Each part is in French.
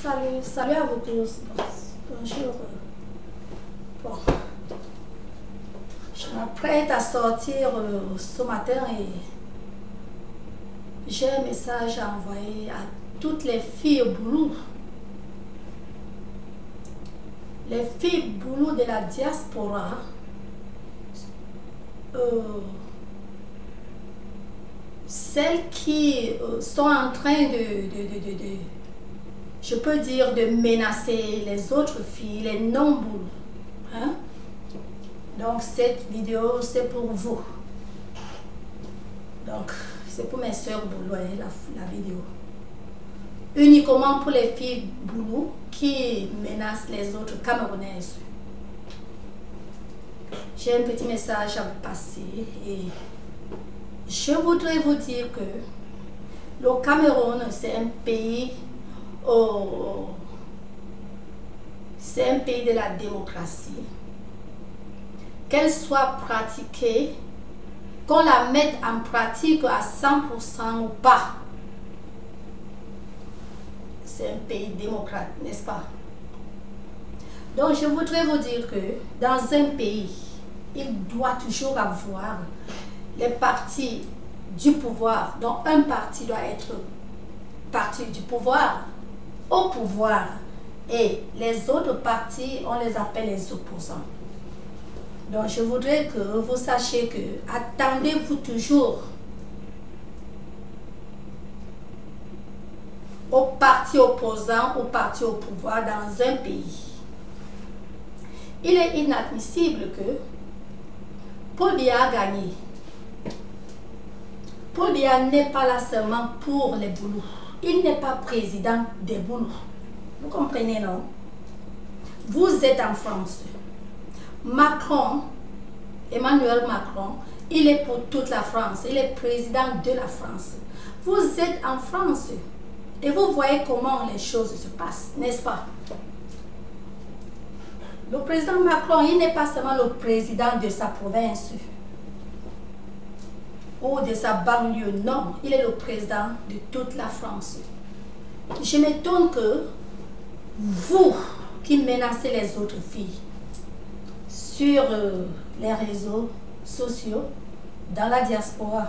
Salut à vous tous. Bonjour. Bon. Je m'apprête à sortir ce matin et j'ai un message à envoyer à toutes les filles boulot. Les filles boulot de la diaspora. Celles qui sont en train je peux dire, de menacer les autres filles, les non-boulots. Hein? Donc cette vidéo, c'est pour vous. Donc, c'est pour mes soeurs boulot, la vidéo. Uniquement pour les filles boulot qui menacent les autres Camerounaises. J'ai un petit message à vous passer et je voudrais vous dire que le Cameroun, c'est un pays de la démocratie. Qu'elle soit pratiquée, qu'on la mette en pratique à 100% ou pas. C'est un pays démocrate, n'est-ce pas? Donc je voudrais vous dire que dans un pays, il doit toujours avoir les partis du pouvoir. Donc un parti doit être parti du pouvoir, au pouvoir, et les autres partis, on les appelle les opposants. Donc je voudrais que vous sachiez que attendez-vous toujours au parti opposant, au parti au pouvoir dans un pays. Il est inadmissible que Paul Biya a gagné. Paul Biya n'est pas là seulement pour les boulots. Il n'est pas président des boulots. Vous comprenez, non? Vous êtes en France. Macron, Emmanuel Macron, il est pour toute la France. Il est président de la France. Vous êtes en France. Et vous voyez comment les choses se passent, n'est-ce pas? Le président Macron, il n'est pas seulement le président de sa province ou de sa banlieue, non, il est le président de toute la France. Je m'étonne que vous qui menacez les autres filles sur les réseaux sociaux, dans la diaspora,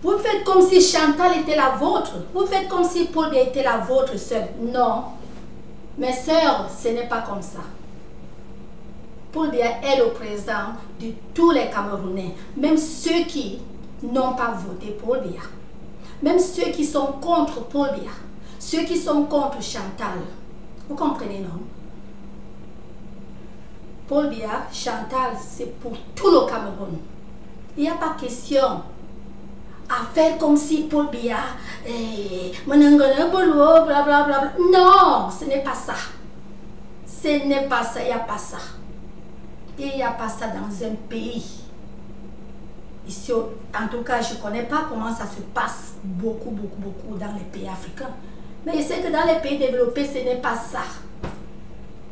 vous faites comme si Chantal était la vôtre, vous faites comme si Paul Biya était la vôtre seule. Non, mes sœurs, ce n'est pas comme ça. Paul Biya est le président de tous les Camerounais, même ceux qui n'ont pas voté Paul Biya, même ceux qui sont contre Paul Biya, ceux qui sont contre Chantal. Vous comprenez, non? Paul Biya, Chantal, c'est pour tout le Cameroun. Il n'y a pas question à faire comme si Paul Biya, blablabla. Non, ce n'est pas ça. Ce n'est pas ça, il n'y a pas ça. Il n'y a pas ça dans un pays. Ici, en tout cas, je ne connais pas comment ça se passe beaucoup dans les pays africains. Mais je sais que dans les pays développés, ce n'est pas ça.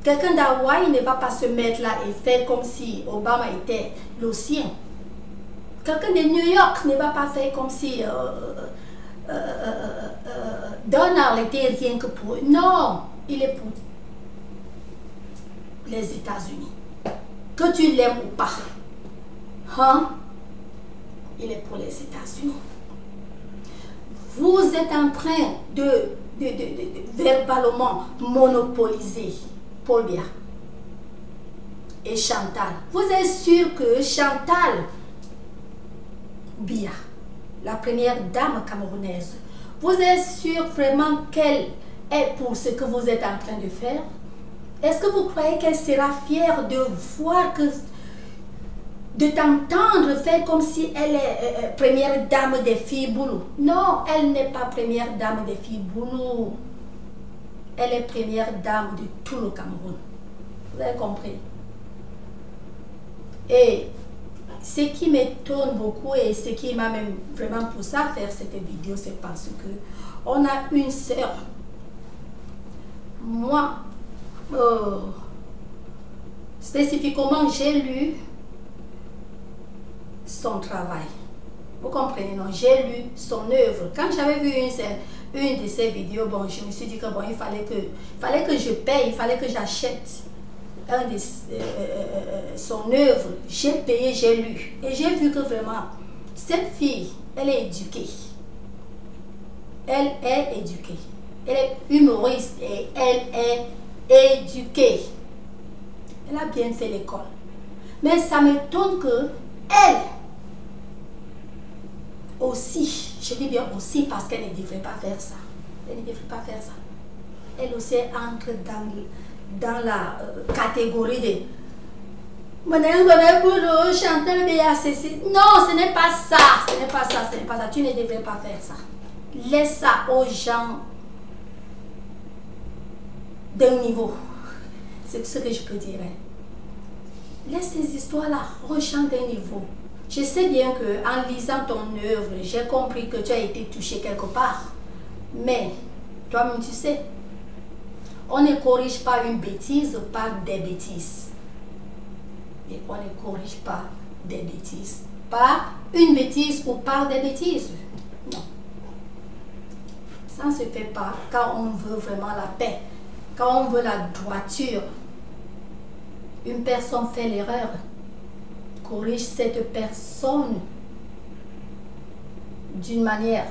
Quelqu'un d'Hawaï ne va pas se mettre là et faire comme si Obama était le sien. Quelqu'un de New York ne va pas faire comme si Donald était rien que pour eux. Non, il est pour les États-Unis. Que tu l'aimes ou pas, hein? Il est pour les États-Unis. Vous êtes en train de verbalement monopoliser Paul Biya et Chantal. Vous êtes sûr que Chantal Biya, la première dame camerounaise, vous êtes sûr vraiment qu'elle est pour ce que vous êtes en train de faire? Est-ce que vous croyez qu'elle sera fière de voir que, de t'entendre faire comme si elle est première dame des filles boulot? Non, elle n'est pas première dame des filles boulot. Elle est première dame de tout le Cameroun. Vous avez compris? Et ce qui m'étonne beaucoup et ce qui m'a même vraiment poussé à faire cette vidéo, c'est parce que on a une sœur. Moi, spécifiquement, j'ai lu son travail. Vous comprenez, non? J'ai lu son œuvre. Quand j'avais vu une de ses vidéos, bon, je me suis dit que bon, il fallait que je paye, il fallait que j'achète son œuvre. J'ai payé, j'ai lu. Et j'ai vu que vraiment, cette fille, elle est éduquée. Elle est éduquée. Elle est humoriste et elle est éduquée. Elle a bien fait l'école. Mais ça m'étonne que elle aussi, je dis bien aussi parce qu'elle ne devrait pas faire ça. Elle ne devrait pas faire ça. Elle aussi entre dans la catégorie de Chantal Béa, non, ce n'est pas ça. Ce n'est pas ça, ce n'est pas ça. Tu ne devrais pas faire ça. Laisse ça aux gens d'un niveau. C'est ce que je peux dire. Laisse ces histoires-là aux gens d'un niveau. Je sais bien qu'en lisant ton œuvre, j'ai compris que tu as été touché quelque part. Mais, toi-même tu sais, on ne corrige pas une bêtise par des bêtises. Et on ne corrige pas des bêtises par une bêtise ou par des bêtises. Non. Ça ne se fait pas quand on veut vraiment la paix, quand on veut la droiture. Une personne fait l'erreur, corrige cette personne d'une manière.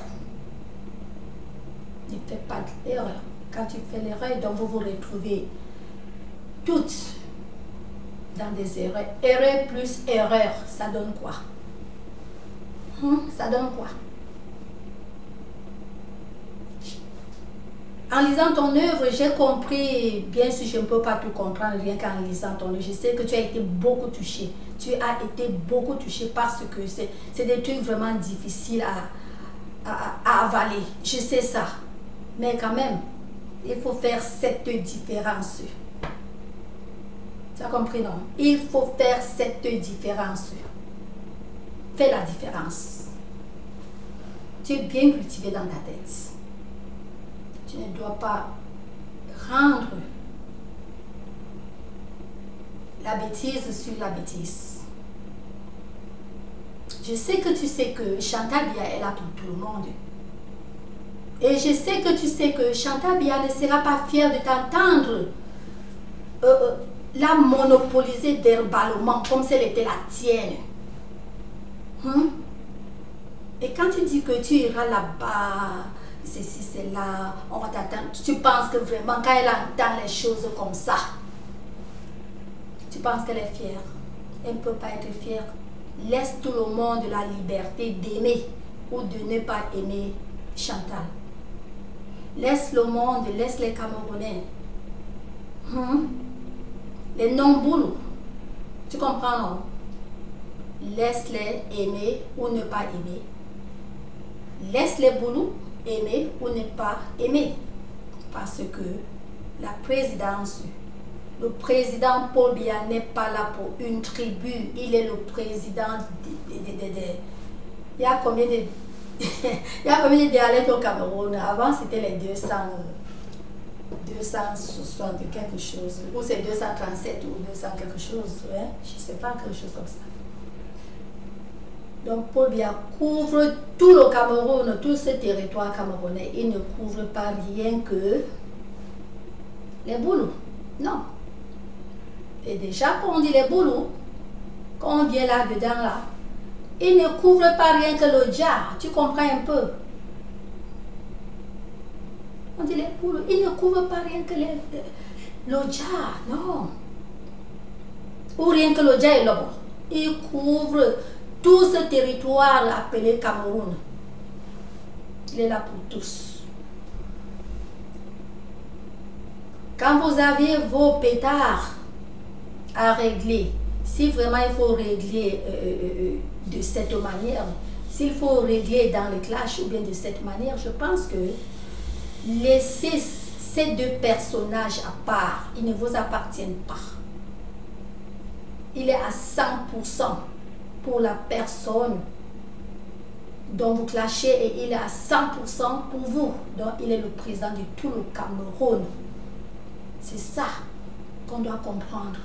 Ne fais pas l'erreur. Quand tu fais l'erreur, donc vous vous retrouvez toutes dans des erreurs. Erreur plus erreur, ça donne quoi? Ça donne quoi? En lisant ton œuvre, j'ai compris, bien sûr je ne peux pas tout comprendre rien qu'en lisant ton œuvre. Je sais que tu as été beaucoup touché. Tu as été beaucoup touché parce que c'est des trucs vraiment difficiles à avaler. Je sais ça. Mais quand même, il faut faire cette différence. Tu as compris, non? Il faut faire cette différence. Fais la différence. Tu es bien cultivé dans ta tête. Tu ne dois pas rendre la bêtise sur la bêtise. Je sais que tu sais que Chantal Béa est là pour tout le monde. Et je sais que tu sais que Chantal Béa ne sera pas fière de t'entendre la monopoliser verbalement comme si elle était la tienne. Et quand tu dis que tu iras là-bas, ceci, c'est là, on va t'attendre. Tu penses que vraiment, quand elle entend les choses comme ça, tu penses qu'elle est fière? Elle ne peut pas être fière. Laisse tout le monde la liberté d'aimer ou de ne pas aimer Chantal. Laisse le monde, laisse les Camerounais. Les non-boulous. Tu comprends, non? Laisse-les aimer ou ne pas aimer. Laisse les boulous aimer ou ne pas aimer. Parce que la présidence, le président Paul Biya n'est pas là pour une tribu. Il est le président il y a combien de il y a combien de dialectes au Cameroun? Avant c'était les 260 quelque chose. Ou c'est 237 ou 200 quelque chose. Ouais? Je ne sais pas, quelque chose comme ça. Donc Paul Biya couvre tout le Cameroun, tout ce territoire camerounais. Il ne couvre pas rien que les boulous. Non. Et déjà quand on dit les boulous, quand on vient là-dedans, là, il ne couvre pas rien que le dja. Tu comprends un peu? On dit les boulous, il ne couvre pas rien que le dja. Non. Ou rien que le dja et l'homme. Il couvre tout ce territoire appelé Cameroun. Il est là pour tous. Quand vous avez vos pétards à régler, si vraiment il faut régler de cette manière, s'il faut régler dans le clash ou bien de cette manière, je pense que laissez ces deux personnages à part, ils ne vous appartiennent pas. Il est à 100% pour la personne dont vous clashez et il est à 100% pour vous. Donc il est le président de tout le Cameroun. C'est ça qu'on doit comprendre.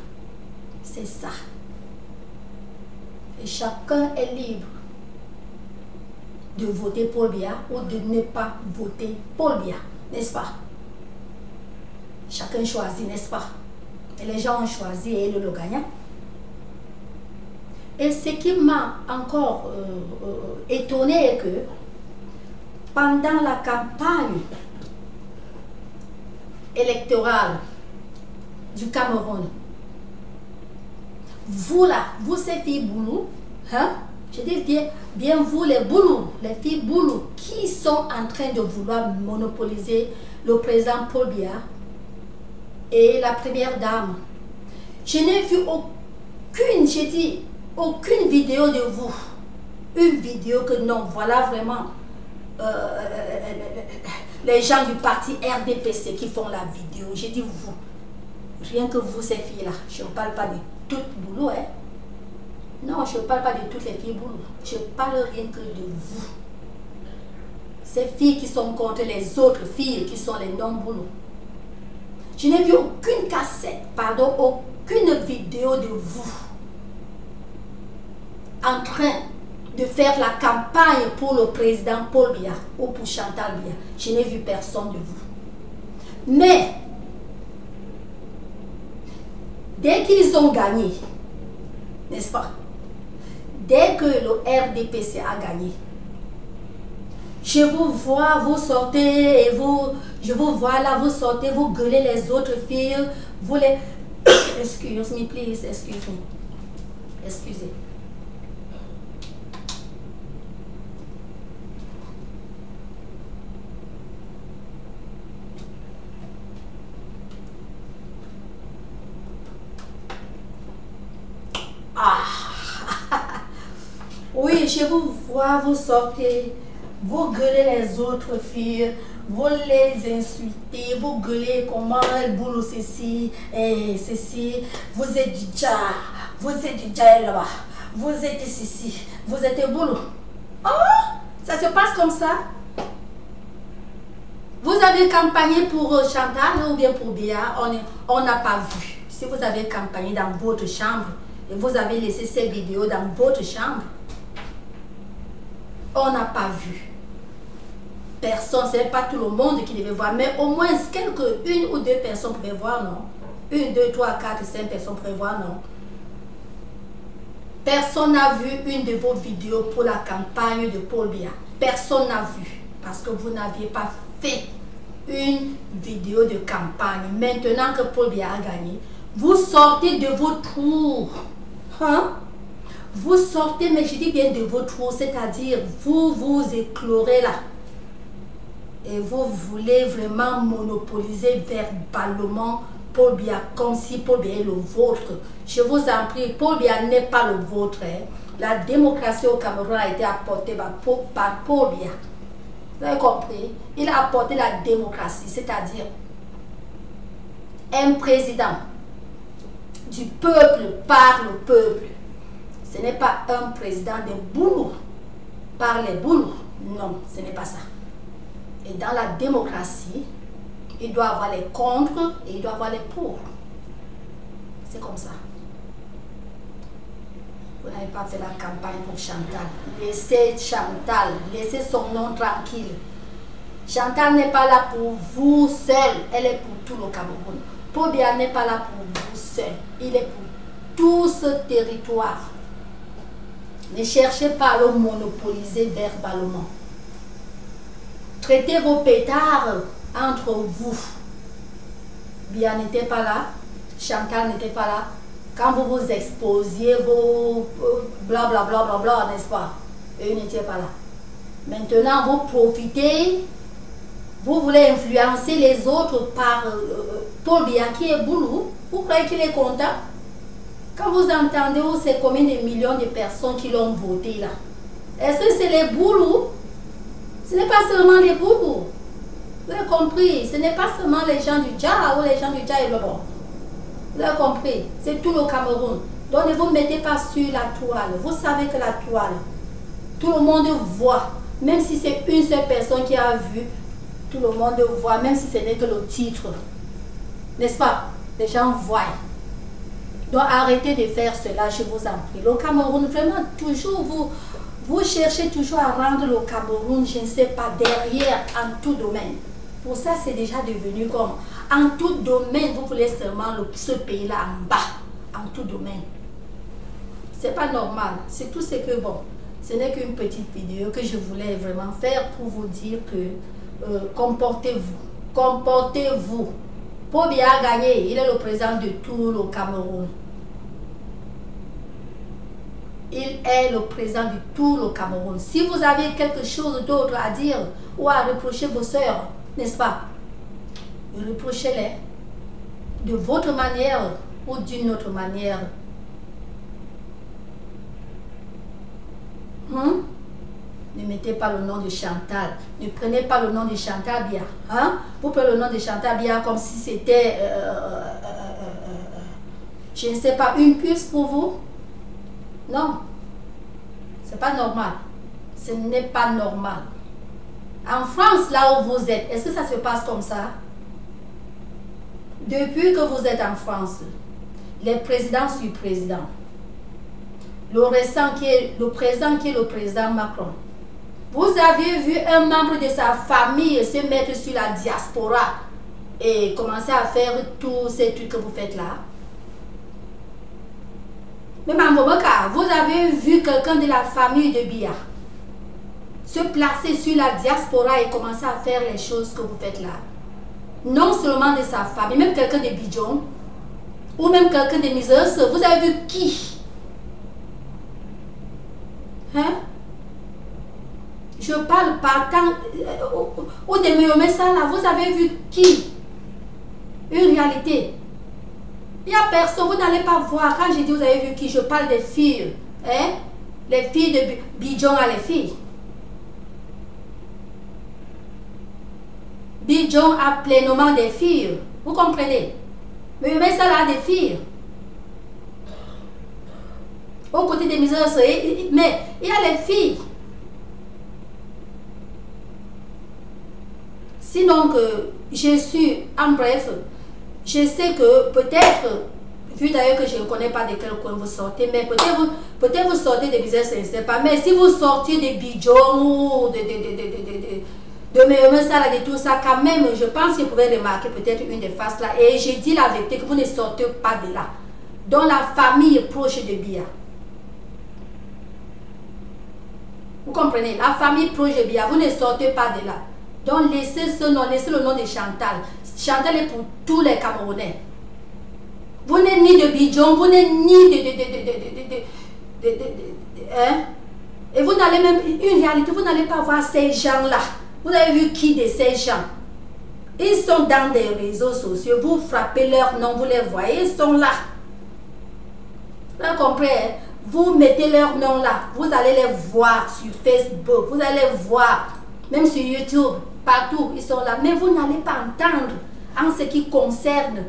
C'est ça. Et chacun est libre de voter Paul Biya ou de ne pas voter Paul Biya, n'est-ce pas? Chacun choisit, n'est-ce pas? Et les gens ont choisi et le gagnant. Et ce qui m'a encore étonné est que pendant la campagne électorale du Cameroun, vous là, vous ces filles boulou, hein? Je dis bien vous les boulous, les filles boulous qui sont en train de vouloir monopoliser le président Paul Biya et la première dame. Je n'ai vu aucune, j'ai dit, aucune vidéo de vous. Une vidéo que non, voilà vraiment les gens du parti RDPC qui font la vidéo. J'ai dit vous, rien que vous ces filles-là, je ne parle pas de toutes boulot, hein. Non, je ne parle pas de toutes les filles boulot. Je parle rien que de vous. Ces filles qui sont contre les autres filles qui sont les non-boulot. Je n'ai vu aucune cassette, pardon, aucune vidéo de vous en train de faire la campagne pour le président Paul Biya ou pour Chantal Biya. Je n'ai vu personne de vous. Mais, dès qu'ils ont gagné, n'est-ce pas? Dès que le RDPC a gagné, je vous vois, vous sortez et je vous vois là, vous sortez, vous gueulez les autres filles, vous les... Excuse me, please, excuse me. Excusez. Oui, je vous vois, vous sortez, vous gueulez les autres filles, vous les insultez, vous gueulez comment elles boulent ceci et ceci. Vous êtes du dja là-bas, vous êtes ceci, vous êtes boulot. Oh, ça se passe comme ça. Vous avez campagné pour Chantal ou bien pour Biya, on n'a pas vu. Si vous avez campagné dans votre chambre et vous avez laissé ces vidéos dans votre chambre, on n'a pas vu. Personne, ce n'est pas tout le monde qui devait voir, mais au moins une ou deux personnes pouvaient voir, non? 1, 2, 3, 4, 5 personnes pouvaient voir, non? Personne n'a vu une de vos vidéos pour la campagne de Paul Biya. Personne n'a vu, parce que vous n'aviez pas fait une vidéo de campagne. Maintenant que Paul Biya a gagné, vous sortez de vos trous. Hein? Vous sortez, mais je dis bien de vos trous, c'est-à-dire vous vous éclorez là. Et vous voulez vraiment monopoliser verbalement Paul Biya comme si Paul Biya est le vôtre. Je vous en prie, Paul Biya n'est pas le vôtre. Hein. La démocratie au Cameroun a été apportée par Paul Biya. Vous avez compris? Il a apporté la démocratie, c'est-à-dire un président du peuple par le peuple. Ce n'est pas un président des boulous par les boulous. Non, ce n'est pas ça. Et dans la démocratie, il doit avoir les contre et il doit avoir les pour. C'est comme ça. Vous n'avez pas fait la campagne pour Chantal. Laissez Chantal, laissez son nom tranquille. Chantal n'est pas là pour vous seul, elle est pour tout le Cameroun. Paul Biya n'est pas là pour vous seul, il est pour tout ce territoire. Ne cherchez pas à le monopoliser verbalement. Traitez vos pétards entre vous. Biya n'était pas là, Chantal n'était pas là. Quand vous vous exposiez vos blablabla, bla, bla, bla, n'est-ce pas? Eux n'étaient pas là. Maintenant, vous profitez, vous voulez influencer les autres par Paul Biya qui est boulot. Vous croyez qu'il est content? Quand vous entendez où c'est combien de millions de personnes qui l'ont voté là, est-ce que c'est les boulous? Ce n'est pas seulement les boulous. Vous avez compris? Ce n'est pas seulement les gens du Dja ou les gens du Dja et le bon. Vous avez compris? C'est tout le Cameroun. Donc ne vous mettez pas sur la toile. Vous savez que la toile, tout le monde voit. Même si c'est une seule personne qui a vu, tout le monde voit, même si ce n'est que le titre. N'est-ce pas? Les gens voient. Donc arrêtez de faire cela, je vous en prie. Le Cameroun, vraiment, toujours Vous cherchez toujours à rendre le Cameroun, je ne sais pas, derrière en tout domaine. Pour ça, c'est déjà devenu comme en tout domaine, vous voulez seulement ce pays-là en bas, en tout domaine. C'est pas normal. C'est tout ce que, bon, ce n'est qu'une petite vidéo que je voulais vraiment faire pour vous dire que comportez-vous. Comportez-vous. Pour bien gagner, il est le président de tout le Cameroun. Il est le président de tout le Cameroun. Si vous avez quelque chose d'autre à dire ou à reprocher vos sœurs, n'est-ce pas? Reprochez-les de votre manière ou d'une autre manière. Ne mettez pas le nom de Chantal. Ne prenez pas le nom de Chantal Biya. Vous prenez le nom de Chantal Biya comme si c'était, je ne sais pas, une puce pour vous. Non. C'est pas normal. Ce n'est pas normal. En France, là où vous êtes, est-ce que ça se passe comme ça? Depuis que vous êtes en France, les présidents sur président, le récent qui est le président Macron, vous avez vu un membre de sa famille se mettre sur la diaspora et commencer à faire tous ces trucs que vous faites là? Même en Boboka, vous avez vu quelqu'un de la famille de Biya se placer sur la diaspora et commencer à faire les choses que vous faites là? Non seulement de sa famille, même quelqu'un de Bidjon ou même quelqu'un de Mises, vous avez vu qui? Je parle pas tant ou de Méomé ça là, vous avez vu qui? Une réalité. Il n'y a personne, vous n'allez pas voir. Quand je dis vous avez vu qui, je parle des filles. Les filles de Bidjon à les filles. Bidjon a pleinement des filles. Vous comprenez? Mais ça là, des filles. Au côté des misères, mais il y a les filles. Sinon que je suis, en bref, je sais que peut-être, vu d'ailleurs que je ne connais pas de quel coin vous sortez, mais peut-être vous sortez des business, je ne sais pas. Mais si vous sortiez des Bidjon ou de Méomé ça là, de tout ça, quand même, je pense que vous pouvez remarquer peut-être une des faces là. Et je dis la vérité que vous ne sortez pas de là. Dans la famille proche de Biya. Vous comprenez? La famille proche de Biya, vous ne sortez pas de là. Donc laissez ce nom, laissez le nom de Chantal. Chantal est pour tous les Camerounais. Vous n'êtes ni de Bidjon, vous n'êtes ni et vous n'allez même, une réalité, vous n'allez pas voir ces gens-là. Vous avez vu qui de ces gens? Ils sont dans des réseaux sociaux, vous frappez leur nom, vous les voyez, ils sont là. Vous comprenez? Vous mettez leur nom là, vous allez les voir sur Facebook, vous allez voir, même sur YouTube, partout, ils sont là. Mais vous n'allez pas entendre en ce qui concerne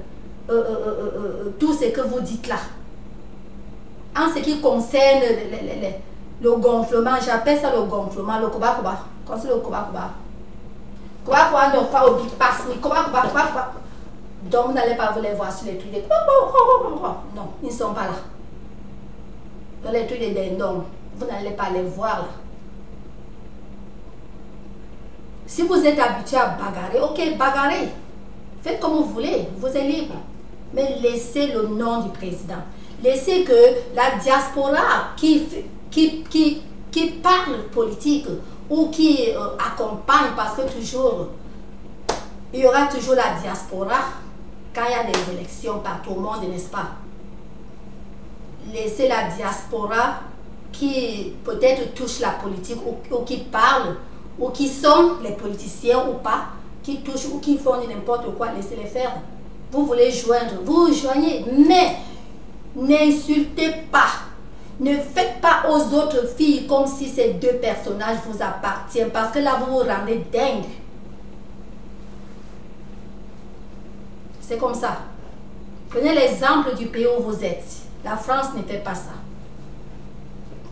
tout ce que vous dites là. En ce qui concerne le gonflement, j'appelle ça le gonflement, le koba-koba. Quand c'est le koba-koba. Koba-koba ne pas au big pass, mais koba-koba. Donc vous n'allez pas vous les voir sur les trucs de... Non, ils ne sont pas là. Dans les trucs de dindon, vous n'allez pas les voir là. Si vous êtes habitué à bagarrer, ok, bagarrez. Faites comme vous voulez, vous êtes libre. Mais laissez le nom du président. Laissez que la diaspora qui parle politique ou qui accompagne, parce que toujours, il y aura toujours la diaspora quand il y a des élections partout au monde, n'est-ce pas? Laissez la diaspora qui peut-être touche la politique ou qui parle, ou qui sont les politiciens ou pas, qui touchent ou qui font n'importe quoi, laissez-les faire. Vous voulez joindre, vous joignez, mais n'insultez pas. Ne faites pas aux autres filles comme si ces deux personnages vous appartiennent, parce que là vous vous rendez dingue. C'est comme ça. Prenez l'exemple du pays où vous êtes. La France ne fait pas ça.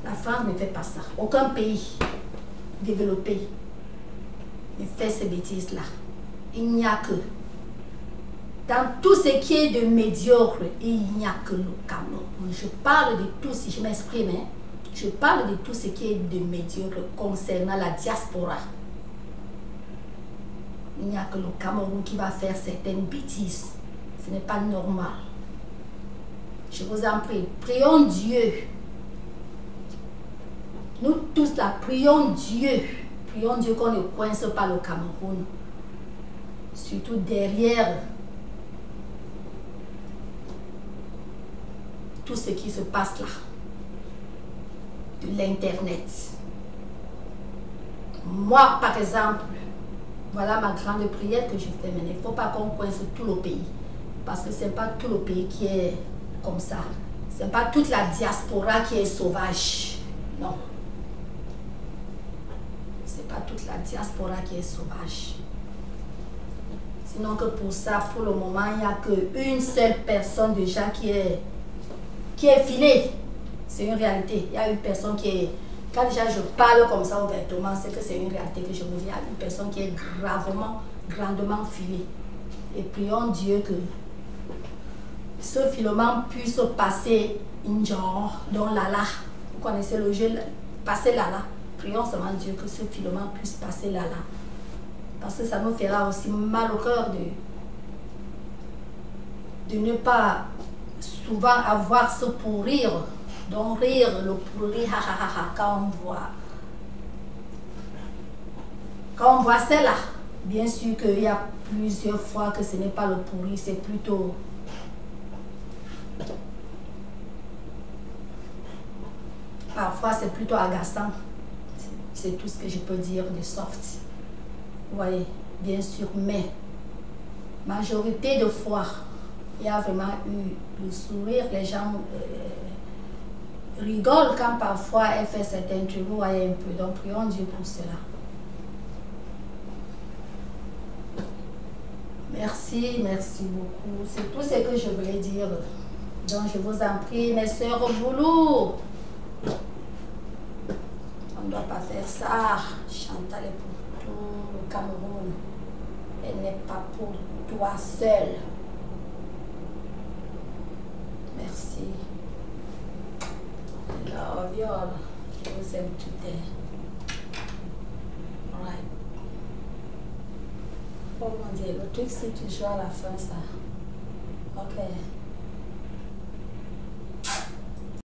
La France ne fait pas ça. Aucun pays développé ne fait ces bêtises-là. Il n'y a que, dans tout ce qui est de médiocre, il n'y a que le Cameroun. Je parle de tout, si je m'exprime, hein. Je parle de tout ce qui est de médiocre concernant la diaspora. Il n'y a que le Cameroun qui va faire certaines bêtises. Ce n'est pas normal. Je vous en prie, prions Dieu. Nous tous là, prions Dieu. Prions Dieu qu'on ne coince pas le Cameroun. Surtout derrière tout ce qui se passe là. De l'Internet. Moi, par exemple, voilà ma grande prière que je fais maintenant. Il ne faut pas qu'on coince tout le pays. Parce que ce n'est pas tout le pays qui est comme ça. Ce n'est pas toute la diaspora qui est sauvage. Non. Ce n'est pas toute la diaspora qui est sauvage. Sinon que pour ça, pour le moment, il n'y a qu'une seule personne déjà qui est filée. C'est une réalité. Il y a une personne qui est... Quand déjà je parle comme ça ouvertement, c'est que c'est une réalité que je vous dis. Il y a une personne qui est grandement filée. Et prions Dieu que ce filement puisse passer une genre dans Lala. Vous connaissez le jeu, passer Lala. Prions seulement Dieu que ce filement puisse passer Lala. Parce que ça nous fera aussi mal au cœur de ne pas souvent avoir ce pourrir. Donc rire, le pourri, ha ha ha ha, quand on voit celle-là, bien sûr qu'il y a plusieurs fois que ce n'est pas le pourri, c'est plutôt parfois c'est plutôt agaçant. C'est tout ce que je peux dire de soft. Vous voyez, bien sûr, mais majorité de fois, il y a vraiment eu le sourire, les gens rigole quand parfois elle fait cette interview un peu. Donc prions Dieu pour cela. Merci, merci beaucoup. C'est tout ce que je voulais dire. Donc je vous en prie, mes sœurs au boulot. On ne doit pas faire ça. Chantal est pour tout le Cameroun. Elle n'est pas pour toi seule. Merci. Love you all. Je vous aime today. Alright. Oh mon Dieu, le truc c'est toujours à la fin ça. Ok.